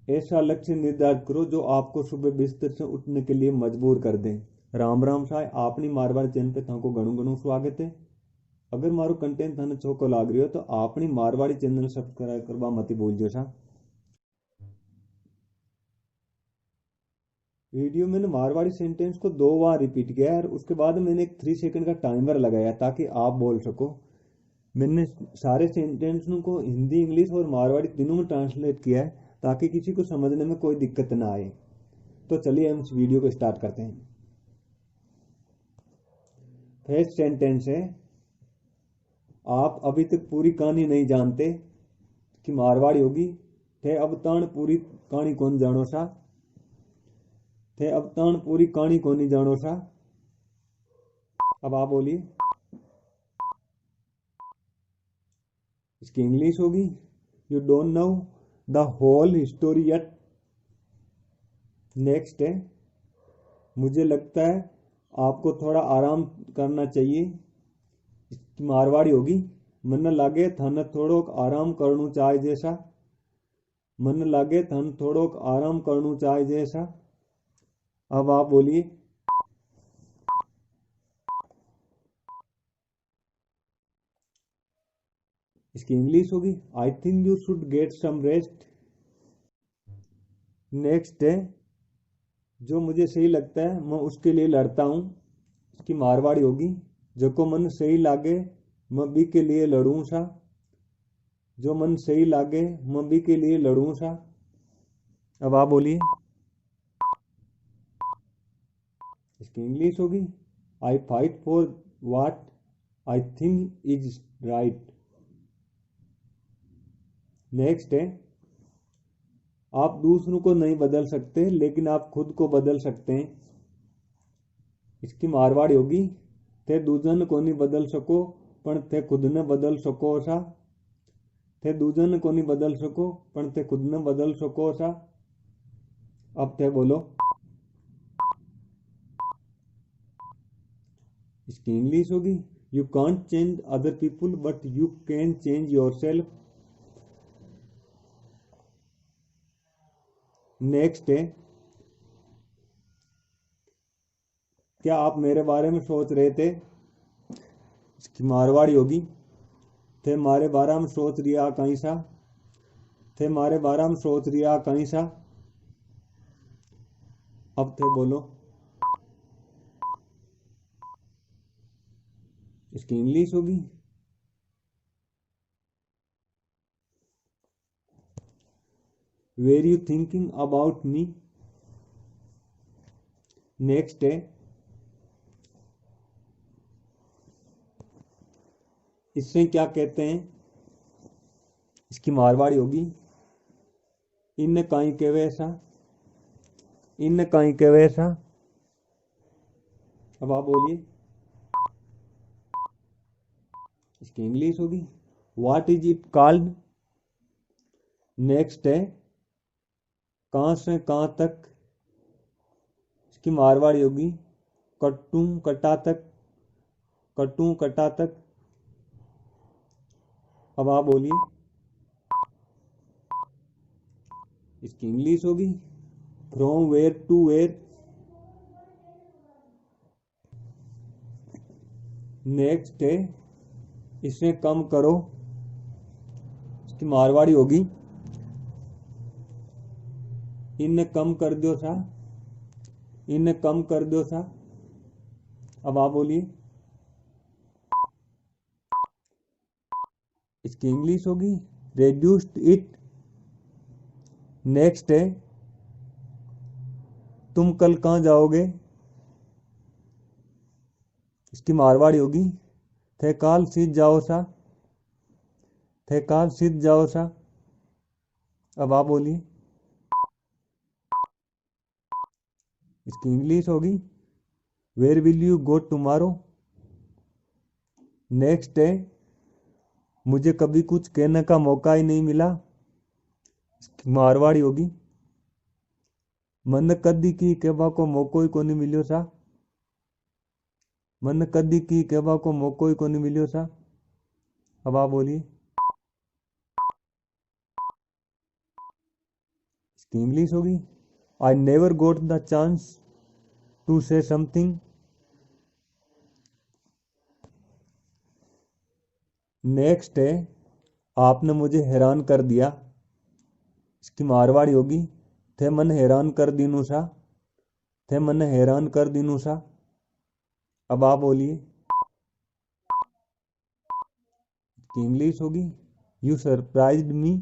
ऐसा लक्ष्य निर्धारित करो जो आपको सुबह बिस्तर से उठने के लिए मजबूर कर दे। राम राम साहब, आपनी मारवाड़ी चैनल पे थाको घणु घणु स्वागत है। अगर मारो कंटेंट थाने छोको लाग रही हो तो आपनी मारवाड़ी चैनल सब्सक्राइब करवा मत भूलजो सा। वीडियो मैंने मारवाड़ी सेंटेंस को 2 बार रिपीट किया है और उसके बाद मैंने एक 3 सेकंड का टाइमर लगाया ताकि आप बोल सको। मैंने सारे सेंटेंस को हिंदी, इंग्लिश और मारवाड़ी तीनों में ट्रांसलेट किया है ताकि किसी को समझने में कोई दिक्कत ना आए। तो चलिए हम इस वीडियो को स्टार्ट करते हैं। फर्स्ट सेंटेंस है, आप अभी तक पूरी कहानी नहीं जानते कि मारवाड़ी होगी। थे अब ताण पूरी कहानी कौन जानो सा। थे अब ताण पूरी कहानी कौन नहीं जानो सा। अब आप बोलिए। इसकी इंग्लिश होगी, you don't know the whole history yet. Next है, मुझे लगता है आपको थोड़ा आराम करना चाहिए। इसकी मारवाड़ी होगी, मन लागे थन थोड़ोक आराम करनू चाहे जैसा। मन लागे थन थोड़ोक आराम करनू चाहे जैसा। अब आप बोलिए। इसकी इंग्लिश होगी, I think you should get some rest. Next है, जो मुझे सही लगता है मैं उसके लिए लड़ता हूँ। इसकी मारवाड़ी होगी, जो मन सही लागे मैं भी के लिए लड़ूं सा। जो मन सही लागे मैं भी के लिए लड़ूं सा। अब आप बोलिए। इसकी इंग्लिश होगी, आई fight for watt I think is right. Next है, आप दूसरों को नहीं बदल सकते लेकिन आप खुद को बदल सकते हैं। इसकी मारवाड़ी होगी, थे दूजन को नहीं बदल सको पण थे खुद ने बदल सको सा। थे दूजन को नहीं बदल सको पण थे खुद ने बदल सको सा। अब थे बोलो। इसकी इंग्लिश होगी, you can't change other people but you can change your self. Next है, क्या आप मेरे बारे में सोच रहे थे। इसकी मारवाड़ी होगी, थे मारे बारे में सोच रिया कहीं सा। थे मारे बारे में सोच रिया कहीं सा। अब थे बोलो। इसकी इंग्लिश होगी, where you thinking about me. Next है, इससे क्या कहते हैं। इसकी मारवाड़ी होगी, इन काई के वैसा। इन काई के वैसा। अब आप बोलिए। इसकी इंग्लिश होगी, what is it called. Next है, कहां से कहां तक। इसकी मारवाड़ी होगी, कट्टू कटा तक। कट्टू कटा तक। अब आप बोलिए। इसकी इंग्लिश होगी, from where to where. Next है, इसे कम करो। इसकी मारवाड़ी होगी, इन कम कर दो सा। इन कम कर दो सा। अब आप बोलिए। इसकी इंग्लिश होगी, रेड्यूस्ड इट। नेक्स्ट है, तुम कल कहां जाओगे। इसकी मारवाड़ी होगी, थे काल सीध जाओ सा। थे काल सीध जाओ सा। अब आप बोलिए। इसकी इंग्लिश होगी, where will you go tomorrow. Next है, मुझे कभी कुछ कहने का मौका ही नहीं मिला। इसकी मारवाड़ी होगी, मन कदी की कहवा को मौको ही को नहीं मिलियो सा। मन कदी की कहवा को मौको ही को नहीं मिलियो सा। अब आप बोलिए। इसकी इंग्लिश होगी I never got the chance to say something. Next है आपने मुझे हैरान कर दिया। इसकी मारवाड़ी होगी थे मन हैरान कर दीनू सा। थे मन हैरान कर दीनू सा। अब आप बोलिए। इसकी इंग्लिश होगी यू सरप्राइज्ड मी।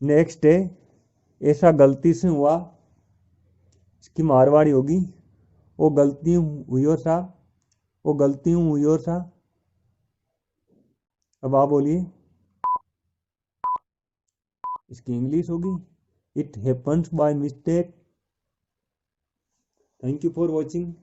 नेक्स्ट है ऐसा गलती से हुआ। इसकी मारवाड़ी होगी वो गलती हुई सा। वो गलती हुई सा। अब आप बोलिए। इसकी इंग्लिश होगी it happens by mistake. Thank you for watching.